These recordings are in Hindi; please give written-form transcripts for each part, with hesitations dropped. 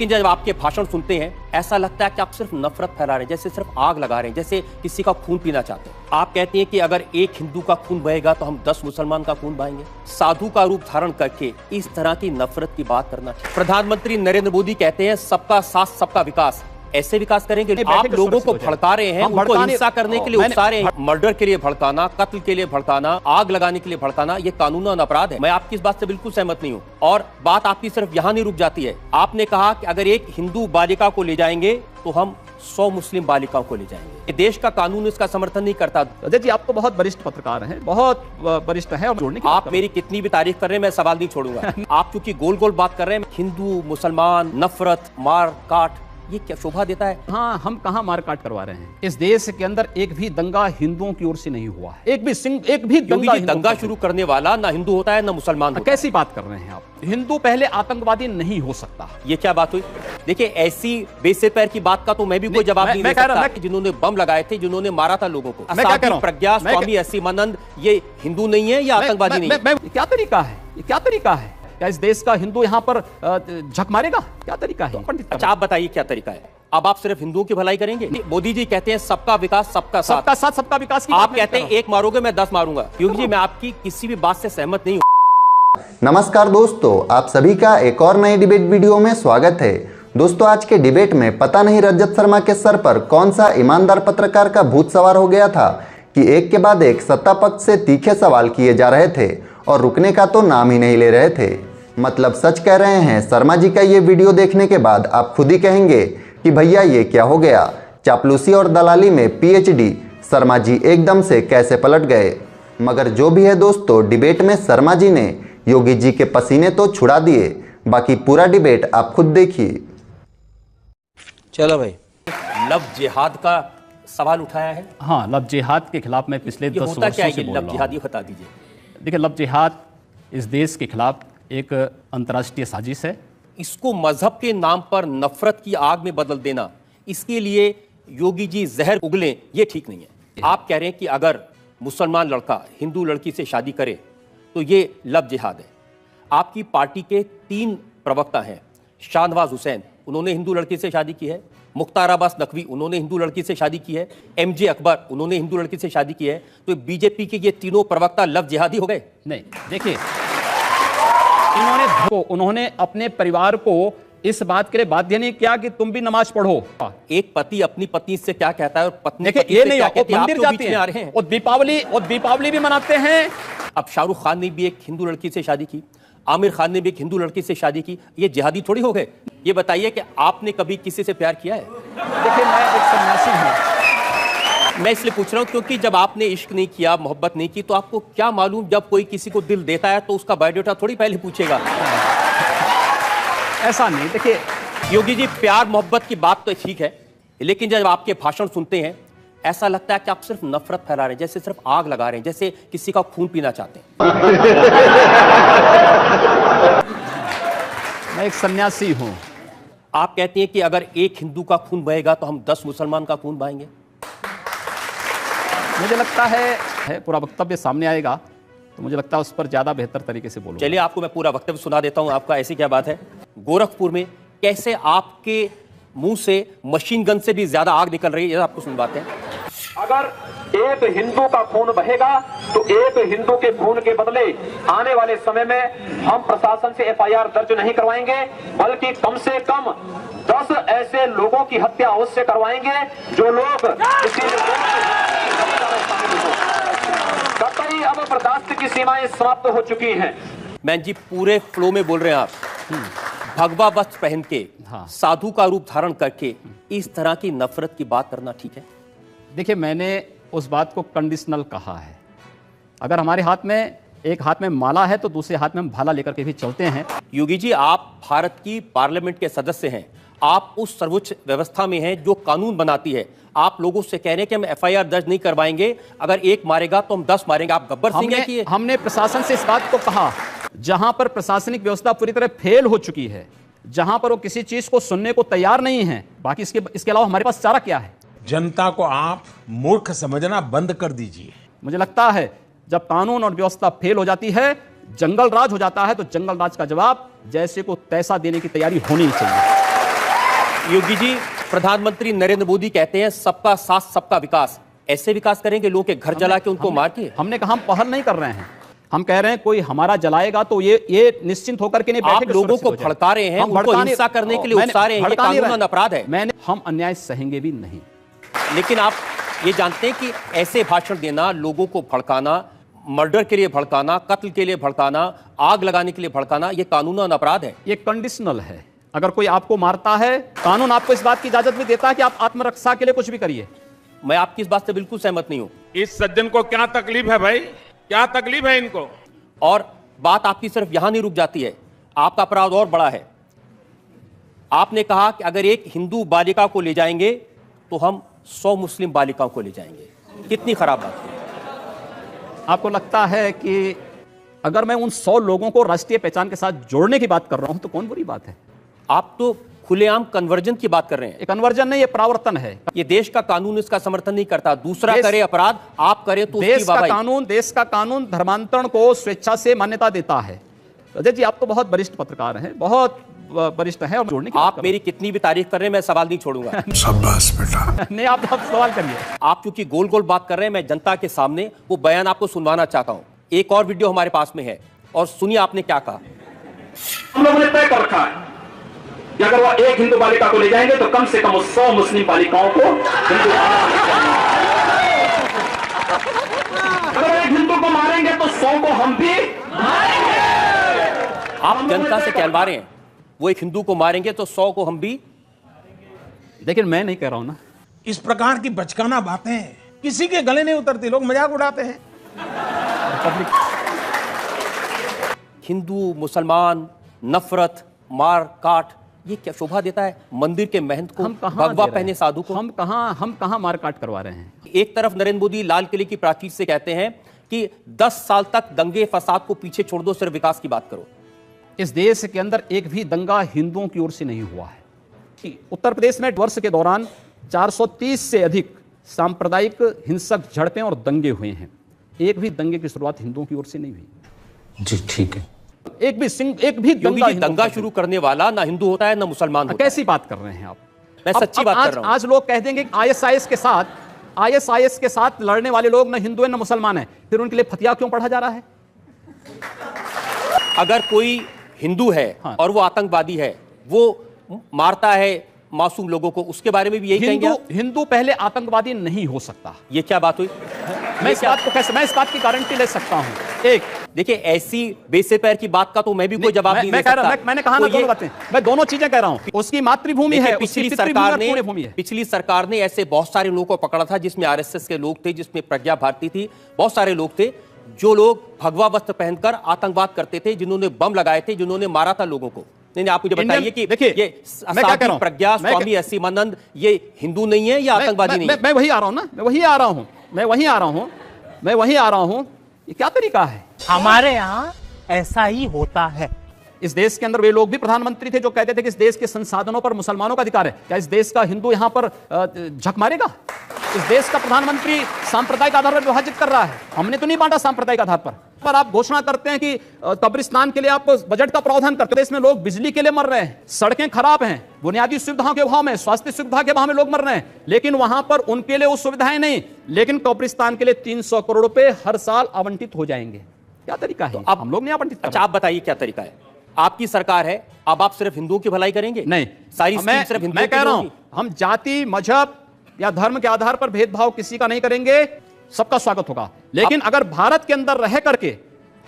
लेकिन जब आपके भाषण सुनते हैं ऐसा लगता है कि आप सिर्फ नफरत फैला रहे हैं, जैसे सिर्फ आग लगा रहे हैं, जैसे किसी का खून पीना चाहते हैं। आप कहते हैं कि अगर एक हिंदू का खून बहेगा तो हम 10 मुसलमान का खून बहाएंगे। साधु का रूप धारण करके इस तरह की नफरत की बात करना। प्रधानमंत्री नरेंद्र मोदी कहते हैं सबका साथ सबका विकास। ऐसे विकास करेंगे? आप लोगों को भड़का रहे हैं, उनको हिंसा करने के लिए उकसा रहे हैं। मर्डर के लिए भड़काना, कत्ल के लिए भड़काना, आग लगाने के लिए भड़काना, ये कानूनन अपराध है। मैं आपकी इस बात से बिल्कुल सहमत नहीं हूँ। और बात आपकी सिर्फ यहाँ नहीं रुक जाती है। आपने कहा कि अगर एक हिंदू बालिका को ले जाएंगे तो हम 100 मुस्लिम बालिकाओं को ले जाएंगे। देश का कानून इसका समर्थन नहीं करता। अजय जी, आप तो बहुत वरिष्ठ पत्रकार हैं, बहुत वरिष्ठ हैं। आप मेरी कितनी भी तारीफ कर रहे हैं, मैं सवाल नहीं छोड़ूंगा। आप क्योंकि गोल गोल बात कर रहे हैं, हिंदू मुसलमान, नफरत, मार काट, ये क्या शोभा देता है? हाँ, हम कहाँ मार काट करवा रहे हैं? इस देश के अंदर एक भी दंगा हिंदुओं की ओर से नहीं हुआ है। एक भी दंगा शुरू करने वाला ना हिंदू होता है ना मुसलमान होता है। कैसी बात कर रहे हैं आप? हिंदू पहले आतंकवादी नहीं हो सकता। ये क्या बात हुई? देखिए, ऐसी बेसिर पैर की बात का तो मैं भी कोई जवाब नहीं दे सकता कि जिन्होंने बम लगाए थे, जिन्होंने मारा था लोगों को, प्रज्ञा, स्वामी असीमानंद, ये हिंदू नहीं है या आतंकवादी नहीं है? क्या तरीका है? ये क्या तरीका है? क्या इस देश का हिंदू यहाँ पर झक मारेगा? क्या तरीका है? अच्छा, आप बताइए क्या तरीका है? अब आप सिर्फ हिंदुओं की भलाई करेंगे? मोदी जी कहते हैं सबका विकास सबका साथ, सबका साथ सबका विकास की। आप कहते हैं एक मारोगे मैं 10 मारूंगा। क्योंकि जी मैं आपकी किसी भी बात से सहमत नहीं हूं। नमस्कार दोस्तों, आप सभी का एक और नई डिबेट वीडियो में स्वागत है। दोस्तों, आज के डिबेट में पता नहीं रजत शर्मा के सर पर कौन सा ईमानदार पत्रकार का भूत सवार हो गया था कि एक के बाद एक सत्ता पक्ष से तीखे सवाल किए जा रहे थे और रुकने का तो नाम ही नहीं ले रहे थे। मतलब सच कह रहे हैं, शर्मा जी का ये वीडियो देखने के बाद आप खुद ही कहेंगे कि भैया ये क्या हो गया। चापलूसी और दलाली में पीएचडी शर्मा जी एकदम से कैसे पलट गए। मगर जो भी है दोस्तों, डिबेट में शर्मा जी ने योगी जी के पसीने तो छुड़ा दिए। बाकी पूरा डिबेट आप खुद देखिए। चलो भाई, लव जिहाद का सवाल उठाया है। हाँ, लव जिहाद के खिलाफ मैं पिछले 10 वर्षों से बोल रहा हूं। लव जिहाद, ये बता दीजिए। देखिए, लव जिहाद इस देश के खिलाफ एक अंतर्राष्ट्रीय साजिश है। इसको मजहब के नाम पर नफरत की आग में बदल देना, इसके लिए योगी जी जहर उगलें, ये ठीक नहीं है। आप कह रहे हैं कि अगर मुसलमान लड़का हिंदू लड़की से शादी करे तो ये लव जिहाद है। आपकी पार्टी के 3 प्रवक्ता हैं। शाहनवाज हुसैन, उन्होंने हिंदू लड़की से शादी की है। मुख्तार अब्बास नकवी, उन्होंने हिंदू लड़की से शादी की है। एमजे अकबर, उन्होंने हिंदू लड़की से शादी की है। तो बीजेपी के ये तीनों प्रवक्ता लव जिहादी हो गए? नहीं, देखिए, उन्होंने अपने परिवार को इस बात के लिए बाध्य नहीं किया कि तुम भी नमाज पढ़ो। एक पति अपनी पत्नी से क्या कहता है और पत्नी ये नहीं, मंदिर जाते हैं और दीपावली भी मनाते हैं। अब शाहरुख खान ने भी एक हिंदू लड़की से शादी की, आमिर खान ने भी एक हिंदू लड़की से शादी की। ये जिहादी थोड़ी हो गए? ये बताइए कि आपने कभी किसी से प्यार किया है? देखिए, मैं एक सन्यासी हूं। मैं इसलिए पूछ रहा हूं क्योंकि जब आपने इश्क नहीं किया, मोहब्बत नहीं की, तो आपको क्या मालूम जब कोई किसी को दिल देता है तो उसका बायोडाटा थोड़ी पहले पूछेगा। ऐसा नहीं। देखिए योगी जी, प्यार मोहब्बत की बात तो ठीक है, लेकिन जब आपके भाषण सुनते हैं ऐसा लगता है कि आप सिर्फ नफरत फैला रहे हैं, जैसे सिर्फ आग लगा रहे हैं, जैसे किसी का खून पीना चाहते हैं। मैं एक सन्यासी हूं। आप कहते हैं कि अगर एक हिंदू का खून बहेगा तो हम 10 मुसलमान का खून बहाएंगे। मुझे लगता है पूरा वक्तव्य सामने आएगा तो मुझे लगता है उस पर ज्यादा बेहतर तरीके से बोलूंगा। चलिए, आपको मैं पूरा वक्तव्य सुना देता हूं आपका। ऐसी क्या बात है? गोरखपुर में कैसे आपके मुंह से मशीन गन से भी ज्यादा आग निकल रही है, आपको सुनवाते हैं। अगर एक हिंदू का खून बहेगा तो एक हिंदू के खून के बदले आने वाले समय में हम प्रशासन से एफआईआर दर्ज नहीं करवाएंगे, बल्कि कम से कम 10 ऐसे लोगों की हत्या अवश्य करवाएंगे जो लोग कतई अब बर्दाश्त की सीमाएं समाप्त हो चुकी हैं। मैं जी पूरे फ्लो में बोल रहे हैं आप। भगवा वस्त्र पहन के, साधु का रूप धारण करके इस तरह की नफरत की बात करना ठीक है? देखिए, मैंने उस बात को कंडीशनल कहा है। अगर हमारे हाथ में एक हाथ में माला है तो दूसरे हाथ में हम भाला लेकर के भी चलते हैं। योगी जी, आप भारत की पार्लियामेंट के सदस्य हैं। आप उस सर्वोच्च व्यवस्था में हैं जो कानून बनाती है। आप लोगों से कह रहे हैं कि हम एफआईआर दर्ज नहीं करवाएंगे, अगर एक मारेगा तो हम 10 मारेंगे। आप गब्बर सिंह हैं कि हमने प्रशासन से इस बात को कहा, जहां पर प्रशासनिक व्यवस्था पूरी तरह फेल हो चुकी है, जहां पर वो किसी चीज को सुनने को तैयार नहीं है, बाकी इसके अलावा हमारे पास चारा क्या है? जनता को आप मूर्ख समझना बंद कर दीजिए। मुझे लगता है जब कानून और व्यवस्था फेल हो जाती है, जंगल राज हो जाता है, तो जंगल राज का जवाब जैसे को तैसा देने की तैयारी होनी चाहिए। योगी जी, प्रधानमंत्री नरेंद्र मोदी कहते हैं सबका साथ सबका विकास। ऐसे विकास करेंगे लोगों के घर जला के उनको मार के? हमने कहा हम पहल नहीं कर रहे हैं, हम कह रहे हैं कोई हमारा जलाएगा तो ये निश्चिंत होकर के नहीं आप बैठे। लोगों को भड़का रहे हैं, उनको हिंसा करने के लिए उकसा रहे हैं, ये कानूनन अपराध है। हम अन्याय सहेंगे भी नहीं। लेकिन आप ये जानते हैं कि ऐसे भाषण देना, लोगों को भड़काना, मर्डर के लिए भड़काना, कत्ल के लिए भड़काना, आग लगाने के लिए भड़काना, ये कानूनन अपराध है। ये कंडीशनल है। अगर कोई आपको मारता है, कानून आपको इस बात की इजाजत भी देता है कि आप आत्मरक्षा के लिए कुछ भी करिए। मैं आपकी इस बात से बिल्कुल सहमत नहीं हूं। इस सज्जन को क्या तकलीफ है भाई, क्या तकलीफ है इनको? और बात आपकी सिर्फ यहां नहीं रुक जाती है, आपका अपराध और बड़ा है। आपने कहा कि अगर एक हिंदू बालिका को ले जाएंगे तो हम 100 मुस्लिम बालिकाओं को ले जाएंगे। कितनी खराब बात है। आपको लगता है कि अगर मैं उन 100 लोगों को राष्ट्रीय पहचान के साथ जोड़ने की बात कर रहा हूं तो कौन बुरी बात है? आप तो खुलेआम कन्वर्जन की बात कर रहे हैं। ये कन्वर्जन नहीं, ये परावर्तन है। ये देश का कानून इसका समर्थन नहीं करता। दूसरा करे अपराध, आप करें तो देश का कानून धर्मांतरण को स्वेच्छा से मान्यता देता है। अजय जी, आप तो बहुत वरिष्ठ पत्रकार हैं, बहुत वरिष्ठ हैं, और जोड़ने की आप मेरी कितनी भी तारीफ कर रहे हैं, मैं सवाल नहीं छोड़ूंगा। शाबाश बेटा। नहीं, आप सवाल करिए। आप क्योंकि गोल गोल बात कर रहे हैं, मैं जनता के सामने वो बयान आपको सुनवाना चाहता हूं। एक और वीडियो हमारे पास में है और सुनिए आपने क्या कहा। हम लोगों ने तय कर रखा है कि अगर वो एक हिंदू बालिका को ले जाएंगे तो कम से कम 100 मुस्लिम बालिकाओं को हिंदू अगर एक हिंदू को मारेंगे तो 100 को हम भी मारेंगे। आप जनता से कहलवा रहे हैं वो एक हिंदू को मारेंगे तो 100 को हम भी। लेकिन मैं नहीं कह रहा हूं ना। इस प्रकार की बचकाना बातें किसी के गले नहीं उतरती, लोग मजाक उड़ाते हैं। हिंदू मुसलमान नफरत मार काट, ये क्या शोभा देता है मंदिर के महंत को, भगवा पहने साधु को? हम कहां मार काट करवा रहे हैं? एक तरफ नरेंद्र मोदी लाल किले की प्राचीर से कहते हैं कि 10 साल तक दंगे फसाद को पीछे छोड़ दो, सिर्फ विकास की बात करो। इस देश के अंदर एक भी दंगा हिंदुओं की ओर से नहीं हुआ है। कि उत्तर प्रदेश में वर्ष के दौरान 430 से अधिक सांप्रदायिक हिंसक झड़पें और दंगे हुए हैं। एक भी दंगे की शुरुआत हिंदुओं की ओर से नहीं हुई। जी ठीक है। एक भी दंगा शुरू करने वाला ना हिंदू होता है ना मुसलमान होता है। कैसी बात कर रहे हैं आप? मैं सच्ची बात कर रहा हूं। आज लोग कह देंगे आईएसआईएस के साथ लड़ने वाले लोग ना हिंदू है ना मुसलमान है, फिर उनके लिए फतिया क्यों पढ़ा जा रहा है? अगर कोई हिंदू है और वो आतंकवादी है, वो मारता है मासूम लोगों को, उसके बारे में भी यही कहेंगे? हिंदू पहले आतंकवादी नहीं हो सकता। ये क्या बात हुई? मैं इस बात की गारंटी ले सकता हूं। एक देखिए, ऐसी बेसे पैर की बात का तो मैं भी कोई जवाब नहीं दे सकता। मैंने कहा ना दोनों बातें, मैं दोनों चीजें कह रहा हूं। उसकी मातृभूमि है, पिछली सरकार ने ऐसे बहुत सारे लोगों को पकड़ा था, जिसमें आरएसएस के लोग थे, जिसमें प्रज्ञा भारती थी, बहुत सारे लोग थे जो लोग भगवा वस्त्र पहनकर आतंकवाद करते थे, जिन्होंने बम लगाए थे, जिन्होंने मारा था लोगों को। नहीं, आप मुझे बताइए कि देखिए ये साध्वी प्रज्ञा, स्वामी असीमानंद, ये हिंदू नहीं है या आतंकवादी नहीं है? मैं वही आ रहा हूं ना, मैं वही आ रहा हूं। ये क्या तरीका है? हमारे यहाँ ऐसा ही होता है। इस देश के अंदर वे लोग भी प्रधानमंत्री थे जो कहते थे कि इस देश के संसाधनों पर मुसलमानों का अधिकार है। क्या इस देश का हिंदू यहां पर झक मारेगा? इस देश का प्रधानमंत्री सांप्रदायिक आधार पर विभाजित कर रहा है। हमने तो नहीं बांटा सांप्रदायिक आधार पर आप घोषणा करते हैं कि कब्रिस्तान के लिए आप बजट का प्रावधान करते हैं। देश में लोग बिजली के लिए मर रहे हैं, सड़कें खराब हैं, बुनियादी सुविधाओं के अभाव में, स्वास्थ्य सुविधा के अभाव में लोग मर रहे हैं, लेकिन वहां पर उनके लिए वो सुविधाएं नहीं। लेकिन कब्रिस्तान के लिए 300 करोड़ रुपए हर साल आवंटित हो जाएंगे। क्या तरीका है? अब हम लोग नहीं आवंटित। अच्छा, आप बताइए क्या तरीका है? आपकी सरकार है, अब आप सिर्फ हिंदुओं की भलाई करेंगे? नहीं, सारी स्कीम सिर्फ हिंदुओं मैं कह रहा हूं, हम जाति मजहब या धर्म के आधार पर भेदभाव किसी का नहीं करेंगे, सबका स्वागत होगा। लेकिन अगर भारत के अंदर रह करके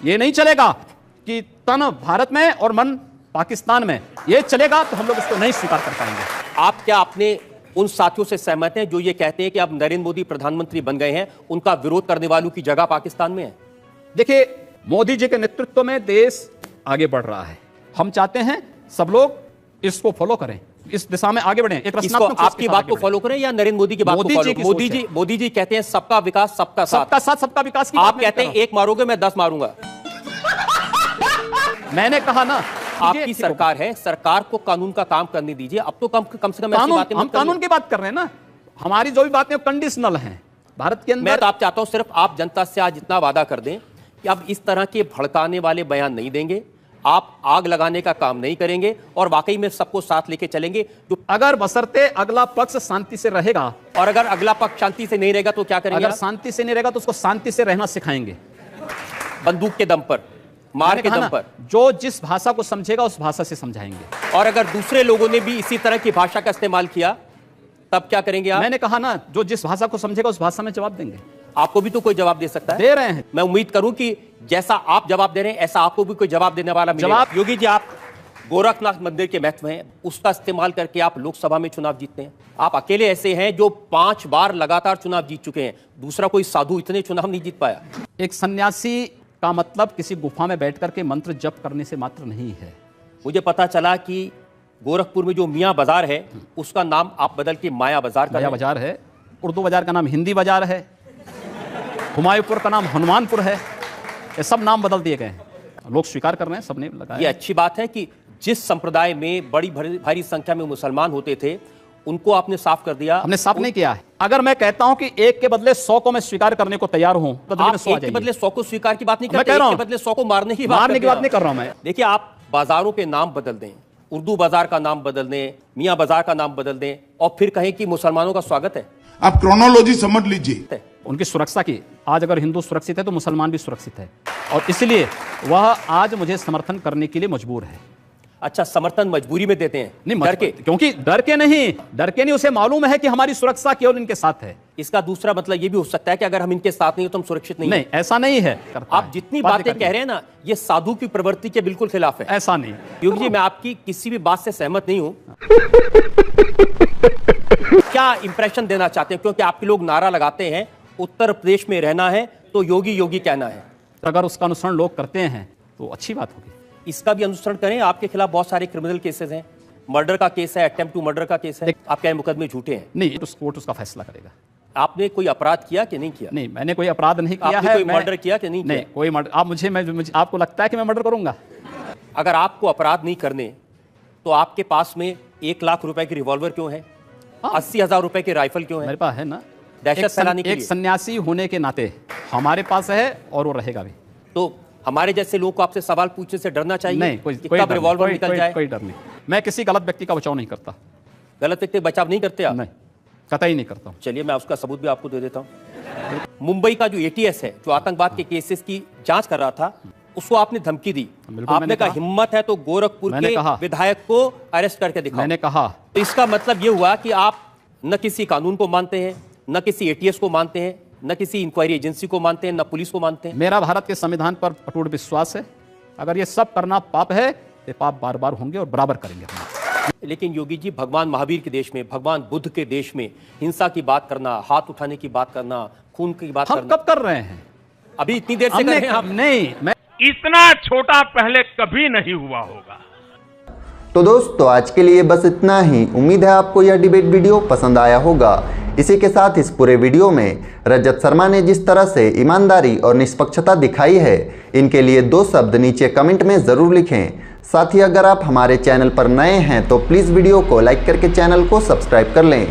ये नहीं चलेगा कि तन भारत में और मन पाकिस्तान में, ये चलेगा तो हम लोग इसको नहीं स्वीकार कर पाएंगे। आप क्या अपने उन साथियों से सहमत हैं जो ये कहते हैं कि अब नरेंद्र मोदी प्रधानमंत्री बन गए हैं, उनका विरोध करने वालों की जगह पाकिस्तान में है? देखिए, मोदी जी के नेतृत्व में देश आगे बढ़ रहा है। हम चाहते हैं सब लोग इसको फॉलो करें, इस दिशा में आगे बढ़ें। एक रचनात्मक आपकी बात को फॉलो करें या नरेंद्र मोदी की बात को फॉलो? मोदी जी कहते हैं सबका विकास सबका साथ, सबका विकास की। आप कहते हैं एक मारोगे मैं 10 मारूंगा। मैंने कहा ना, आपकी सरकार है, सरकार को कानून का काम करने दीजिए। अब तो कम से कम ऐसी बातें हम कानून की बात कर रहे हैं ना। हमारी जो भी बातें कंडीशनल हैं भारत के अंदर। मैं तो आप चाहता हूं सिर्फ आप जनता से आज इतना वादा कर दें कि अब इस तरह के भड़काने वाले बयान नहीं देंगे, आप आग लगाने का काम नहीं करेंगे और वाकई में सबको साथ लेके चलेंगे। जो अगर बशर्ते अगला पक्ष शांति से रहेगा, और अगर अगला पक्ष शांति से नहीं रहेगा तो क्या करेंगे? अगर शांति से नहीं रहेगा तो उसको शांति से रहना सिखाएंगे, बंदूक के दम पर, मार के दम पर। जो जिस भाषा को समझेगा उस भाषा से समझाएंगे। और अगर दूसरे लोगों ने भी इसी तरह की भाषा का इस्तेमाल किया तब क्या करेंगे आप? मैंने कहा ना, जो जिस भाषा को समझेगा उस भाषा में जवाब देंगे। आपको भी तो कोई जवाब दे सकता है। दे रहे हैं। मैं उम्मीद करूं कि जैसा आप जवाब दे रहे हैं ऐसा आपको भी कोई जवाब देने वाला मिलेगा। जवाब योगी जी, आप गोरखनाथ मंदिर के महत्व हैं, उसका इस्तेमाल करके आप लोकसभा में चुनाव जीतते हैं। आप अकेले ऐसे हैं जो 5 बार लगातार चुनाव जीत चुके हैं। दूसरा कोई साधु इतने चुनाव नहीं जीत पाया। एक सन्यासी का मतलब किसी गुफा में बैठ करके मंत्र जप करने से मात्र नहीं है। मुझे पता चला कि गोरखपुर में जो मियाँ बाजार है उसका नाम आप बदल के माया बाजार कर माया बाजार है। उर्दू बाजार का नाम हिंदी बाजार है। हुमायूंपुर का नाम हनुमानपुर है। ये सब नाम बदल दिए गए हैं, लोग स्वीकार कर रहे हैं, सबने लगाया। ये अच्छी बात है कि जिस संप्रदाय में बड़ी भारी संख्या में मुसलमान होते थे उनको आपने साफ कर दिया। हमने साफ नहीं किया है। अगर मैं कहता हूं कि 1 के बदले 100 को मैं स्वीकार करने को तैयार हूं, तो आप 1 के बदले 100 को स्वीकार की बात नहीं करते, 1 के बदले 100 को मारने की बात नहीं कर रहा हूं मैं। देखिए, आप बाजारों के नाम बदल दें, उर्दू बाजार का नाम बदल दें, मियाँ बाजार का नाम बदल दें और फिर कहें कि मुसलमानों का स्वागत है। आप क्रोनोलॉजी समझ लीजिए। उनकी सुरक्षा की, आज अगर हिंदू सुरक्षित है तो मुसलमान भी सुरक्षित है, और इसलिए वह आज मुझे समर्थन करने के लिए मजबूर है। अच्छा, समर्थन मजबूरी में देते हैं? नहीं, डर के, क्योंकि डर के नहीं, उसे मालूम है कि हमारी सुरक्षा केवल इनके साथ है। इसका दूसरा मतलब ये भी हो सकता है कि अगर हम इनके साथ नहीं हो तो हम सुरक्षित नहीं। नहीं, ऐसा नहीं है। आप जितनी बातें कह रहे हैं ना, ये साधु की प्रवृत्ति के बिल्कुल खिलाफ है। ऐसा नहीं। योगी जी, मैं आपकी किसी भी बात से सहमत नहीं हूं। क्या इंप्रेशन देना चाहते हैं? क्योंकि आपके लोग नारा लगाते हैं उत्तर प्रदेश में रहना है तो योगी योगी कहना है। अगर उसका अनुसरण लोग करते हैं तो अच्छी बात होगी। इसका भी अनुसरण करें। आपके खिलाफ बहुत सारे क्रिमिनल केसेस हैं, मर्डर का केस है, अटेम्प्ट टू मर्डर का केस है। आप क्या मुकदमे झूठे हैं? नहीं, कोर्ट उसका फैसला करेगा। आपने कोई अपराध किया कि नहीं किया? नहीं, मैंने कोई अपराध नहीं किया है। कोई मर्डर किया कि नहीं किया? नहीं, कोई मर्डर। आप मुझे आपको लगता है कि मैं मर्डर करूंगा? अगर आपको अपराध नहीं करने तो आपके पास में 1 लाख रुपए की रिवॉल्वर क्यों है? 80,000 रुपए की राइफल क्यों है? मेरे पास है ना। दहशत फैलाने के लिए। एक सन्यासी होने के नाते हमारे पास है और वो रहेगा भी। तो हमारे जैसे लोगों को आपसे सवाल पूछने से डरना चाहिए? नहीं, कब रिवॉल्वर निकल जाए? कोई डर नहीं। मैं किसी गलत व्यक्ति का बचाव नहीं करता। गलत व्यक्ति का बचाव नहीं करते आप? नहीं, कतई नहीं करता हूं। चलिए, मैं उसका सबूत भी आपको दे देता हूं। मुंबई का जो ATS है, जो आतंकवाद के केसेस की जांच कर रहा था, उसको आपने धमकी दी। आपने कहा हिम्मत है तो गोरखपुर के विधायक को अरेस्ट करके दिखाओ। मैंने कहा। तो इसका मतलब ये हुआ कि आप न किसी कानून को मानते हैं, न किसी ATS को मानते हैं, न किसी इंक्वायरी एजेंसी को मानते हैं, न पुलिस को मानते हैं। मेरा भारत के संविधान पर अटूट विश्वास है। अगर ये सब करना पाप है तो पाप बार बार होंगे और बराबर करेंगे हम। लेकिन योगी जी, भगवान महावीर के देश में, भगवान बुद्ध के देश में हिंसा की बात करना, हाथ उठाने की बात करना, खून की बात हम करना कब कर रहे हैं? अभी इतनी देर से कर रहे हैं आप? नहीं, मैं इतना छोटा पहले कभी नहीं हुआ होगा। तो दोस्तों, आज के लिए बस इतना ही। उम्मीद है आपको यह डिबेट वीडियो पसंद आया होगा। इसी के साथ इस पूरे वीडियो में रजत शर्मा ने जिस तरह से ईमानदारी और निष्पक्षता दिखाई है, इनके लिए 2 शब्द नीचे कमेंट में ज़रूर लिखें। साथ ही अगर आप हमारे चैनल पर नए हैं तो प्लीज़ वीडियो को लाइक करके चैनल को सब्सक्राइब कर लें।